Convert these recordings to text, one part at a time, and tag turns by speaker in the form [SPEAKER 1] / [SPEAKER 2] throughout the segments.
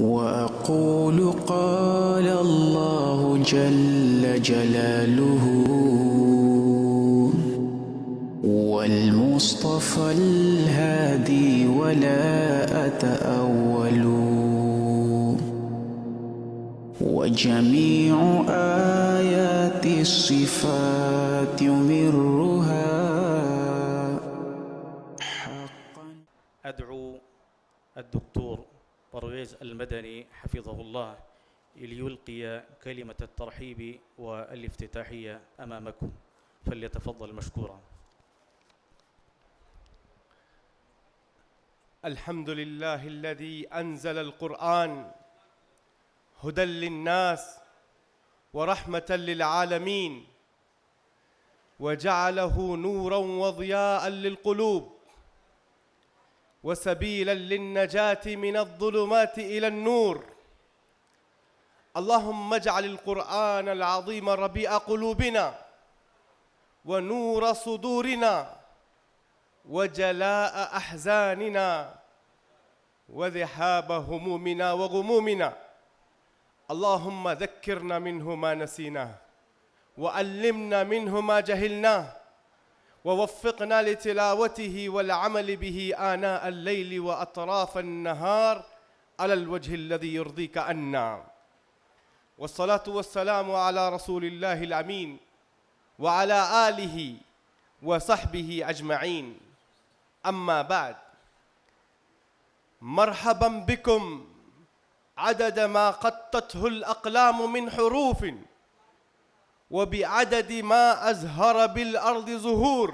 [SPEAKER 1] وأقول قال الله جل جلاله والمصطفى الهادي ولا أتأول وجميع آيات الصفات يمرها حقا.
[SPEAKER 2] أدعو الدكتور برويز المدني حفظه الله ليلقي كلمة الترحيب والافتتاحية أمامكم، فليتفضل مشكورا.
[SPEAKER 3] الحمد لله الذي أنزل القرآن هدى للناس ورحمة للعالمين وجعله نورا وضياء للقلوب وسبيلا للنجاة من الظلمات إلى النور. اللهم اجعل القرآن العظيم ربيع قلوبنا ونور صدورنا وجلاء أحزاننا وذهاب همومنا وغمومنا. اللهم ذكرنا منه ما نسيناه وعلمنا منه ما جهلناه ووفقنا لتلاوته والعمل به آناء الليل وأطراف النهار على الوجه الذي يرضيك عنا. والصلاة والسلام على رسول الله الأمين وعلى آله وصحبه أجمعين. أما بعد، مرحبا بكم عدد ما قطته الأقلام من حروف وبعدد ما أزهر بالأرض زهور.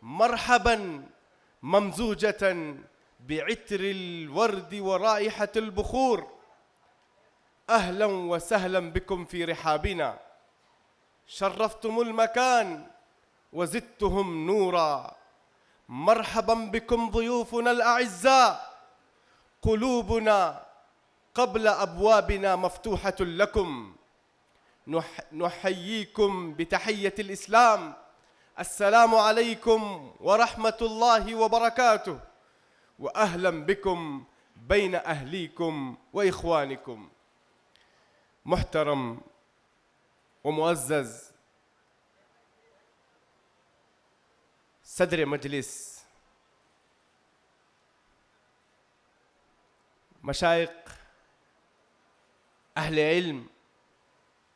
[SPEAKER 3] مرحبا ممزوجة بعطر الورد ورائحة البخور. أهلا وسهلا بكم في رحابنا، شرفتم المكان وزدتهم نورا. مرحبا بكم ضيوفنا الأعزاء، قلوبنا قبل أبوابنا مفتوحة لكم. نحييكم بتحية الإسلام، السلام عليكم ورحمة الله وبركاته، وأهلا بكم بين أهليكم وإخوانكم. محترم ومعزز صدر مجلس، مشائخ، اہل علم،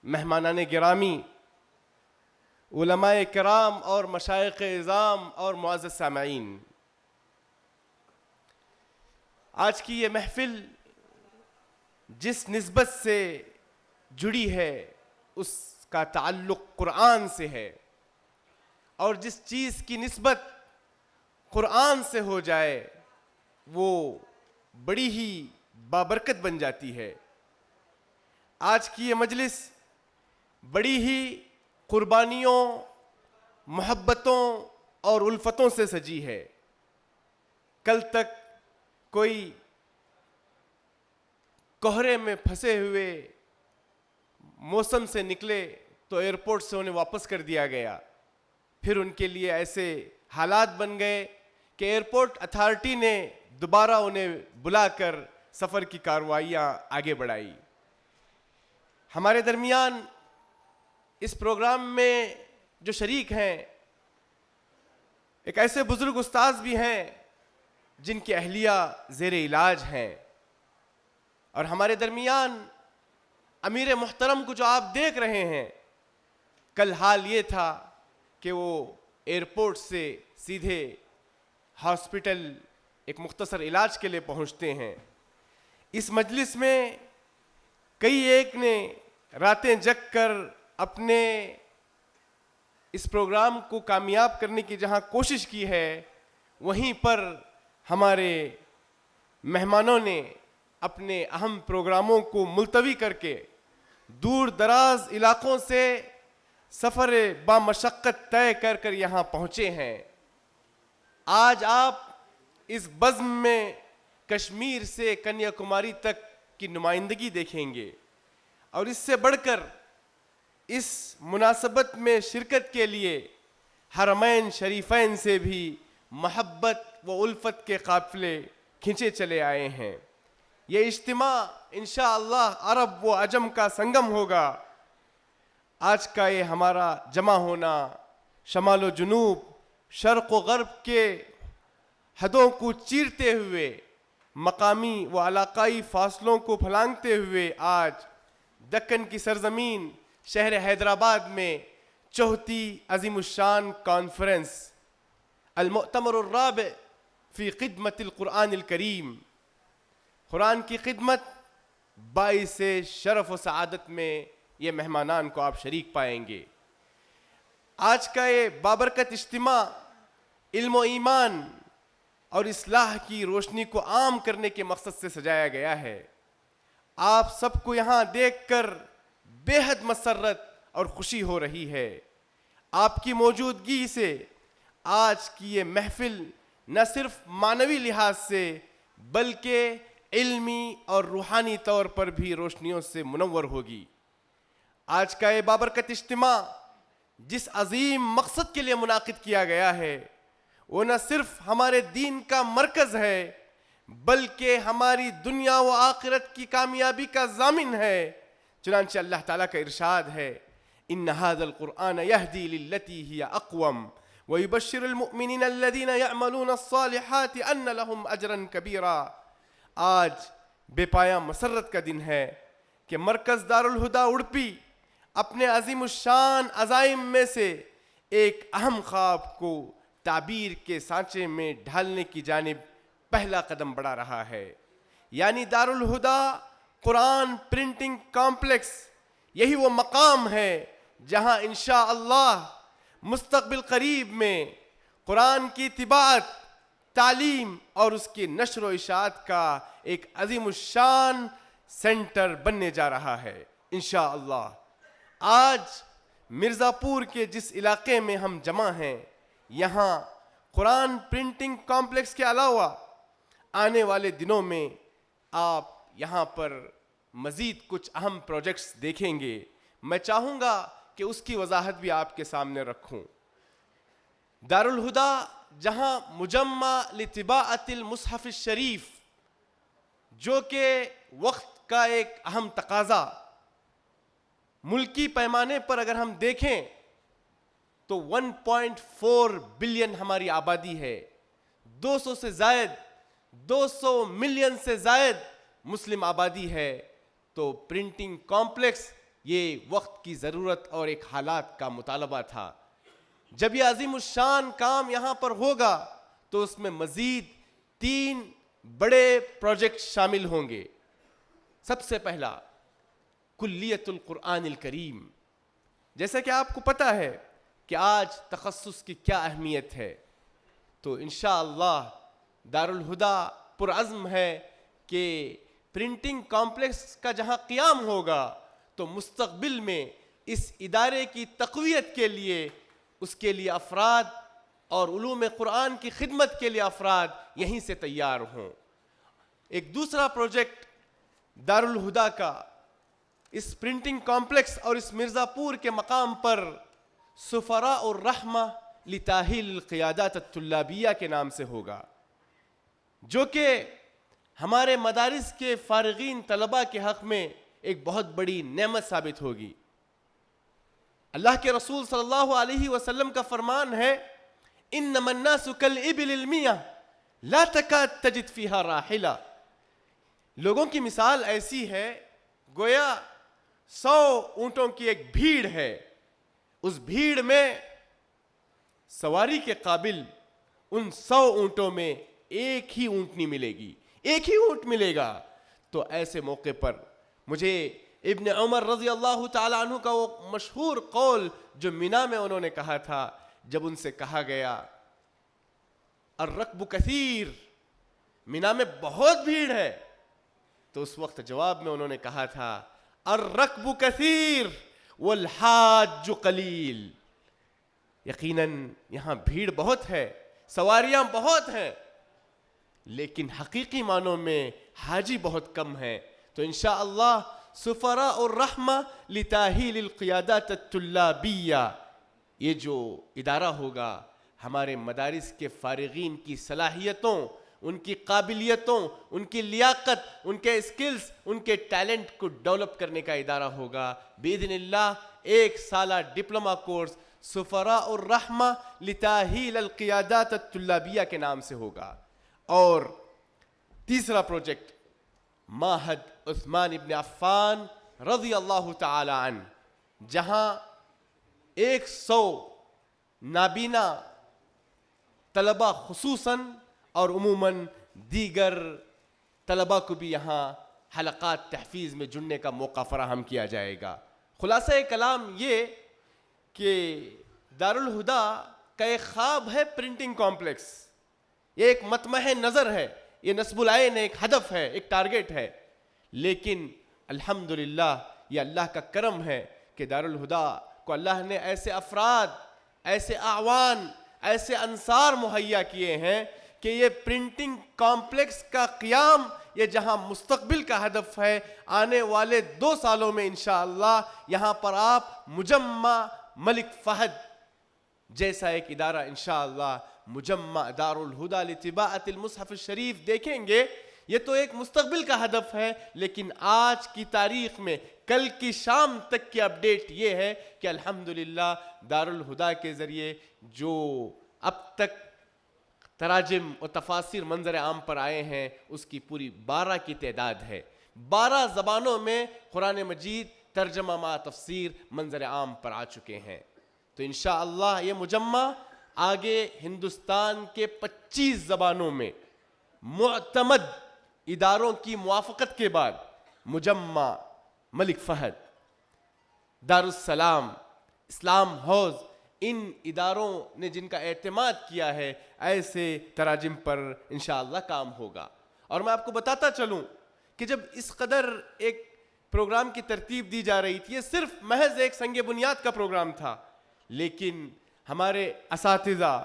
[SPEAKER 3] مہمانان گرامی، علماء کرام اور مشائخ اعظام اور معزز سامعین، آج کی یہ محفل جس نسبت سے جڑی ہے اس کا تعلق قرآن سے ہے، اور جس چیز کی نسبت قرآن سے ہو جائے وہ بڑی ہی بابرکت بن جاتی ہے۔ آج کی یہ مجلس بڑی ہی قربانیوں، محبتوں اور الفتوں سے سجی ہے۔ کل تک کوئی کوہرے میں پھنسے ہوئے موسم سے نکلے تو ایئرپورٹ سے انہیں واپس کر دیا گیا، پھر ان کے لیے ایسے حالات بن گئے کہ ایئرپورٹ اتھارٹی نے دوبارہ انہیں بلا کر سفر کی کارروائیاں آگے بڑھائی۔ ہمارے درمیان اس پروگرام میں جو شریک ہیں ایک ایسے بزرگ استاذ بھی ہیں جن کی اہلیہ زیر علاج ہیں، اور ہمارے درمیان امیر محترم کو جو آپ دیکھ رہے ہیں، کل حال یہ تھا کہ وہ ایئرپورٹ سے سیدھے ہاسپٹل ایک مختصر علاج کے لیے پہنچتے ہیں۔ اس مجلس میں کئی ایک نے راتیں جگ کر اپنے اس پروگرام کو کامیاب کرنے کی جہاں کوشش کی ہے، وہیں پر ہمارے مہمانوں نے اپنے اہم پروگراموں کو ملتوی کر کے دور دراز علاقوں سے سفر بامشقت طے کر کر یہاں پہنچے ہیں۔ آج آپ اس بزم میں کشمیر سے کنیا کماری تک کی نمائندگی دیکھیں گے، اور اس سے بڑھ کر اس مناسبت میں شرکت کے لیے حرمین شریفین سے بھی محبت و الفت کے قافلے کھنچے چلے آئے ہیں۔ یہ اجتماع انشاءاللہ عرب و عجم کا سنگم ہوگا. آج کا یہ ہمارا جمع ہونا شمال و جنوب شرق و غرب کے حدوں کو چیرتے ہوئے مقامی و علاقائی فاصلوں کو پھلانگتے ہوئے آج دکن کی سرزمین شہر حیدرآباد میں چوتھی عظیم الشان کانفرنس المؤتمر الرابع فی خدمت القرآن الکریم، قرآن کی خدمت باعث شرف و سعادت میں یہ مہمانان کو آپ شریک پائیں گے. آج کا یہ بابرکت اجتماع علم و ایمان اور اصلاح کی روشنی کو عام کرنے کے مقصد سے سجایا گیا ہے. آپ سب کو یہاں دیکھ کر بے حد مسرت اور خوشی ہو رہی ہے. آپ کی موجودگی سے آج کی یہ محفل نہ صرف معنوی لحاظ سے بلکہ علمی اور روحانی طور پر بھی روشنیوں سے منور ہوگی. آج کا یہ بابرکت اجتماع جس عظیم مقصد کے لیے منعقد کیا گیا ہے وہ نہ صرف ہمارے دین کا مرکز ہے بلکہ ہماری دنیا و آخرت کی کامیابی کا ضامن ہے. چنانچہ اللہ تعالیٰ کا ارشاد ہے ان هذا القرآن يهدي للتي هي اقوم ويبشر المؤمنين الذين يعملون الصالحات ان لهم اجرا كبيرا. آج بے پایا مسرت کا دن ہے کہ مرکز دارالہدیٰ اڑپی اپنے عظیم الشان عزائم میں سے ایک اہم خواب کو تعبیر کے سانچے میں ڈھالنے کی جانب پہلا قدم بڑھا رہا ہے. یعنی دارالہدیٰ قرآن پرنٹنگ کمپلیکس یہی وہ مقام ہے جہاں انشاءاللہ مستقبل قریب میں قرآن کی طباعت، تعلیم اور اس کی نشر و اشاعت کا ایک عظیم الشان سینٹر بننے جا رہا ہے انشاءاللہ. آج مرزا پور کے جس علاقے میں ہم جمع ہیں یہاں قرآن پرنٹنگ کمپلیکس کے علاوہ آنے والے دنوں میں آپ یہاں پر مزید کچھ اہم پروجیکٹس دیکھیں گے. میں چاہوں گا کہ اس کی وضاحت بھی آپ کے سامنے رکھوں. دارالہدیٰ جہاں مجمع لطباعت المصحف الشریف جو کہ وقت کا ایک اہم تقاضا، ملکی پیمانے پر اگر ہم دیکھیں تو 1.4 بلین ہماری آبادی ہے، 200 سے زائد 200 ملین سے زائد مسلم آبادی ہے. تو پرنٹنگ کمپلیکس یہ وقت کی ضرورت اور ایک حالات کا مطالبہ تھا. جب یہ عظیم الشان کام یہاں پر ہوگا تو اس میں مزید 3 بڑے پروجیکٹ شامل ہوں گے. سب سے پہلا کلیت القرآن الکریم. جیسا کہ آپ کو پتہ ہے کہ آج تخصص کی کیا اہمیت ہے، تو انشاءاللہ دارالہدیٰ پرعزم ہے کہ پرنٹنگ کمپلیکس کا جہاں قیام ہوگا تو مستقبل میں اس ادارے کی تقویت کے لیے اس کے لیے افراد اور علوم قرآن کی خدمت کے لیے افراد یہیں سے تیار ہوں. ایک دوسرا پروجیکٹ دارالہدیٰ کا اس پرنٹنگ کمپلیکس اور اس مرزا پور کے مقام پر سفراء الرحمہ لتاہیل القیادات الطلابیہ کے نام سے ہوگا، جو کہ ہمارے مدارس کے فارغین طلباء کے حق میں ایک بہت بڑی نعمت ثابت ہوگی. اللہ کے رسول صلی اللہ علیہ وسلم کا فرمان ہے انما الناس کالابل المیہ لا تکاد تجد فیہا راحلہ. لوگوں کی مثال ایسی ہے گویا 100 اونٹوں کی ایک بھیڑ ہے، اس بھیڑ میں سواری کے قابل ان 100 اونٹوں میں ایک ہی اونٹنی ملے گی، ایک ہی اونٹ ملے گا. تو ایسے موقع پر مجھے ابن عمر رضی اللہ تعالیٰ عنہ کا وہ مشہور قول جو مینا میں انہوں نے کہا تھا جب ان سے کہا گیا الرکب کثیر، مینا میں بہت بھیڑ ہے، تو اس وقت جواب میں انہوں نے کہا تھا الرکب کثیر والحاج قلیل. یقیناً یہاں بھیڑ بہت ہے، سواریاں بہت ہیں، لیکن حقیقی معنوں میں حاجی بہت کم ہیں. تو انشاءاللہ سفراء الرحمہ لتاہیل القیادات الطلابیہ یہ جو ادارہ ہوگا ہمارے مدارس کے فارغین کی صلاحیتوں ان کی قابلیتوں, ان کی لیاقت, ان کے اسکلز, ان کے ٹیلنٹ کو ڈیولپ کرنے کا ادارہ ہوگا. باذن اللہ 1 سالہ ڈپلوما کورس سفراء الرحمہ لتاہیل القیادات الطلابیہ کے نام سے ہوگا. اور تیسرا پروجیکٹ معہد عثمان ابن عفان رضی اللہ تعالی عنہ, جہاں 100 نابینا طلبہ خصوصاً اور عموماً دیگر طلبہ کو بھی یہاں حلقات تحفیظ میں جڑنے کا موقع فراہم کیا جائے گا. خلاصہ کلام یہ کہ دارالہدا کا ایک خواب ہے پرنٹنگ کمپلیکس, یہ ایک مطمع نظر ہے, یہ نصب العین ایک ہدف ہے, ایک ٹارگٹ ہے. لیکن الحمدللہ یہ اللہ کا کرم ہے کہ دارالہدا کو اللہ نے ایسے افراد, ایسے اعوان, ایسے انصار مہیا کیے ہیں کہ یہ پرنٹنگ کمپلیکس کا قیام, یہ جہاں مستقبل کا ہدف ہے, آنے والے 2 سالوں میں انشاءاللہ یہاں پر آپ مجمع ملک فہد جیسا ایک ادارہ انشاءاللہ مجمع دارالہدا لطباعت المصحف الشریف دیکھیں گے. یہ تو ایک مستقبل کا ہدف ہے, لیکن آج کی تاریخ میں کل کی شام تک کی اپڈیٹ یہ ہے کہ الحمدللہ دارالہدا کے ذریعے جو اب تک تراجم و تفاسیر منظر عام پر آئے ہیں اس کی پوری 12 کی تعداد ہے. 12 زبانوں میں قرآن مجید ترجمہ ما تفسیر منظر عام پر آ چکے ہیں. تو انشاءاللہ یہ مجمع آگے ہندوستان کے 25 زبانوں میں معتمد اداروں کی موافقت کے بعد مجمع ملک فہد, دارالسلام, اسلام ہاؤس, ان اداروں نے جن کا اعتماد کیا ہے ایسے تراجم پر انشاءاللہ کام ہوگا. اور میں آپ کو بتاتا چلوں کہ جب اس قدر ایک پروگرام کی ترتیب دی جا رہی تھی, یہ صرف محض ایک سنگ بنیاد کا پروگرام تھا, لیکن ہمارے اساتذہ,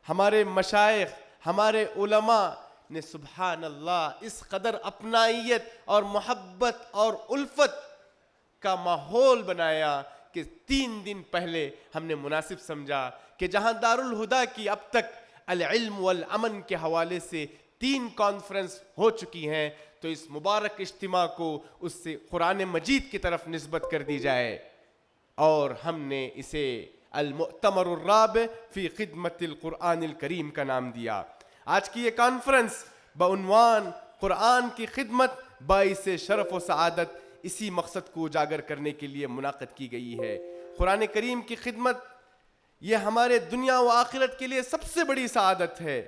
[SPEAKER 3] ہمارے مشائخ, ہمارے علماء نے سبحان اللہ اس قدر اپنائیت اور محبت اور الفت کا ماحول بنایا کہ 3 دن پہلے ہم نے مناسب سمجھا کہ جہاں دارالہدا کی اب تک العلم والامن کے حوالے سے 3 کانفرنس ہو چکی ہیں, تو اس مبارک اجتماع کو اس سے قرآن مجید کی طرف نسبت کر دی جائے, اور ہم نے اسے المؤتمر الرابع فی خدمت القرآن الکریم کا نام دیا. آج کی یہ کانفرنس بعنوان قرآن کی خدمت باعث شرف و سعادت اسی مقصد کو اجاگر کرنے کے لیے منعقد کی گئی ہے. قرآن کریم کی خدمت یہ ہمارے دنیا و آخرت کے لیے سب سے بڑی سعادت ہے.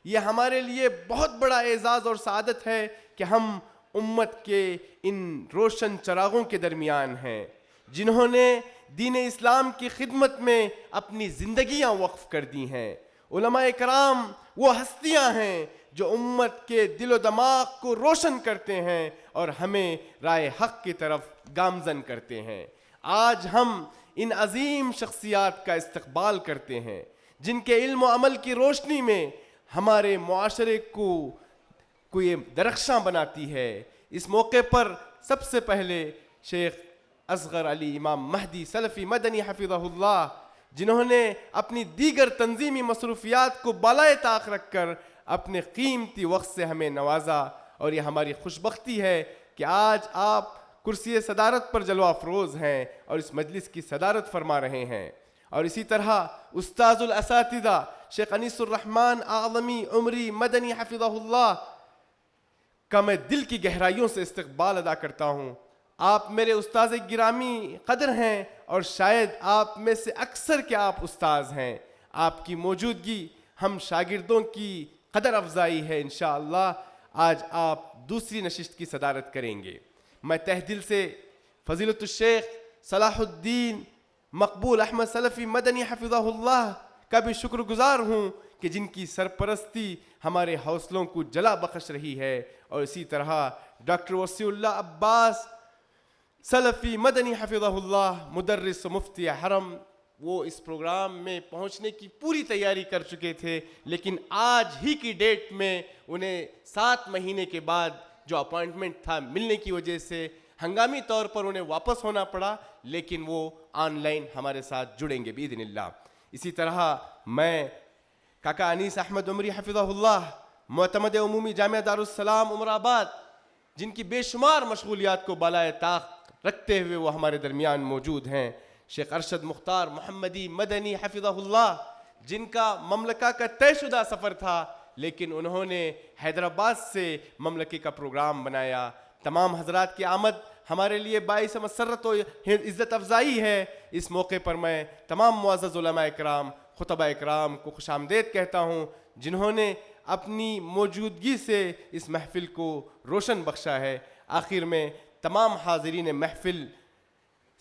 [SPEAKER 3] یہ ہمارے لیے بہت بڑا اعزاز اور سعادت ہے کہ ہم امت کے ان روشن چراغوں کے درمیان ہیں جنہوں نے دین اسلام کی خدمت میں اپنی زندگیاں وقف کر دی ہیں. علماء کرام وہ ہستیاں ہیں جو امت کے دل و دماغ کو روشن کرتے ہیں اور ہمیں راہ حق کی طرف گامزن کرتے ہیں. آج ہم ان عظیم شخصیات کا استقبال کرتے ہیں جن کے علم و عمل کی روشنی میں ہمارے معاشرے کو یہ درخشاں بناتی ہے. اس موقع پر سب سے پہلے شیخ اصغر علی امام مہدی سلفی مدنی حفظہ اللہ, جنہوں نے اپنی دیگر تنظیمی مصروفیات کو بالائے طاق رکھ کر اپنے قیمتی وقت سے ہمیں نوازا, اور یہ ہماری خوش بختی ہے کہ آج آپ کرسی صدارت پر جلوہ افروز ہیں اور اس مجلس کی صدارت فرما رہے ہیں. اور اسی طرح استاذ الاساتذہ شیخ انیس الرحمن اعظمی عمری مدنی حفظہ اللہ کا میں دل کی گہرائیوں سے استقبال ادا کرتا ہوں. آپ میرے استاذ گرامی قدر ہیں اور شاید آپ میں سے اکثر کے آپ استاذ ہیں. آپ کی موجودگی ہم شاگردوں کی قدر افزائی ہے. انشاءاللہ آج آپ دوسری نشست کی صدارت کریں گے. میں تہ دل سے فضیلت الشیخ صلاح الدین مقبول احمد سلفی مدنی حفظہ اللہ کا بھی شکر گزار ہوں کہ جن کی سرپرستی ہمارے حوصلوں کو جلا بخش رہی ہے. اور اسی طرح ڈاکٹر وسیع اللہ عباس سلفی مدنی حفظہ اللہ مدرس و مفتی حرم, وہ اس پروگرام میں پہنچنے کی پوری تیاری کر چکے تھے, لیکن آج ہی کی ڈیٹ میں انہیں 7 مہینے کے بعد جو اپوائنٹمنٹ تھا ملنے کی وجہ سے ہنگامی طور پر انہیں واپس ہونا پڑا, لیکن وہ آن لائن ہمارے ساتھ جڑیں گے باذن اللہ. اسی طرح میں کاکا انیس احمد عمری حفظہ اللہ معتمد عمومی جامعہ دارالسلام عمر آباد، جن کی بے شمار مشغولیات کو بالائے طاق رکھتے ہوئے وہ ہمارے درمیان موجود ہیں، شیخ ارشد مختار محمدی مدنی حفظہ اللہ، جن کا مملکہ کا طے شدہ سفر تھا لیکن انہوں نے حیدرآباد سے مملکے کا پروگرام بنایا۔ تمام حضرات کی آمد ہمارے لیے باعث مسرت و عزت افزائی ہے۔ اس موقع پر میں تمام معزز علماء اکرام، خطبہ اکرام کو خوش آمدید کہتا ہوں، جنہوں نے اپنی موجودگی سے اس محفل کو روشن بخشا ہے۔ آخر میں تمام حاضرین محفل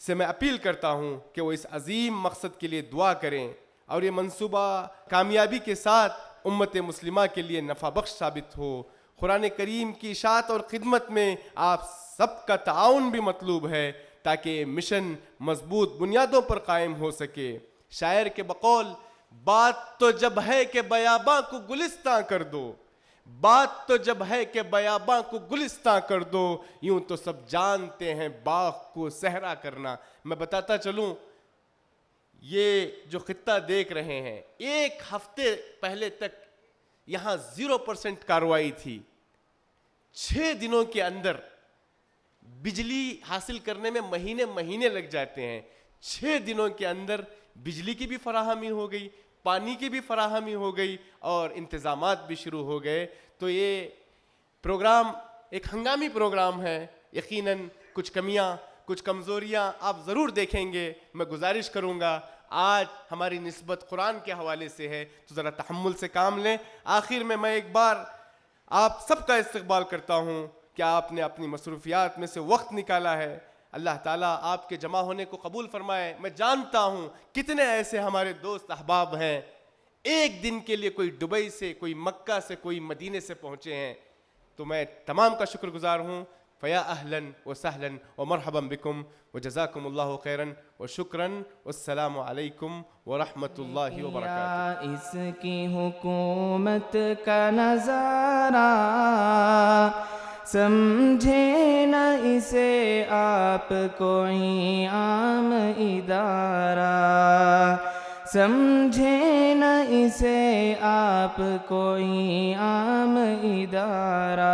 [SPEAKER 3] سے میں اپیل کرتا ہوں کہ وہ اس عظیم مقصد کے لیے دعا کریں اور یہ منصوبہ کامیابی کے ساتھ امت مسلمہ کے لیے نفع بخش ثابت ہو۔ قرآن کریم کی اشاعت اور خدمت میں آپ سب کا تعاون بھی مطلوب ہے تاکہ مشن مضبوط بنیادوں پر قائم ہو سکے۔ شاعر کے بقول، بات تو جب ہے کہ بیاباں کو گلستاں کر دو، بات تو جب ہے کہ بیاباں کو گلستاں کر دو، یوں تو سب جانتے ہیں باغ کو صحرا کرنا۔ میں بتاتا چلوں، یہ جو خطہ دیکھ رہے ہیں، ایک ہفتے پہلے تک یہاں 0% کارروائی تھی۔ 6 دنوں کے اندر بجلی حاصل کرنے میں مہینے لگ جاتے ہیں، 6 دنوں کے اندر بجلی کی بھی فراہمی ہو گئی، پانی کی بھی فراہمی ہو گئی اور انتظامات بھی شروع ہو گئے۔ تو یہ پروگرام ایک ہنگامی پروگرام ہے، یقیناً کچھ کمیاں، کچھ کمزوریاں آپ ضرور دیکھیں گے۔ میں گزارش کروں گا، آج ہماری نسبت قرآن کے حوالے سے ہے تو ذرا تحمل سے کام لیں۔ آخر میں ایک بار آپ سب کا استقبال کرتا ہوں کہ آپ نے اپنی مصروفیات میں سے وقت نکالا ہے۔ اللہ تعالیٰ آپ کے جمع ہونے کو قبول فرمائے۔ میں جانتا ہوں کتنے ایسے ہمارے دوست احباب ہیں، ایک دن کے لیے کوئی دبئی سے، کوئی مکہ سے، کوئی مدینے سے پہنچے ہیں، تو میں تمام کا شکر گزار ہوں۔ فیا اہلاً و سہلاً و مرحبا بکم و جزاکم اللہ خیراً و شکراً، والسلام علیکم ورحمۃ اللہ وبرکاتہ۔
[SPEAKER 4] اس کی حکومت کا نظارہ سمجھے نہ اسے آپ کوئی عام ادارہ، سمجھے نہ اسے آپ کوئی عام ادارہ۔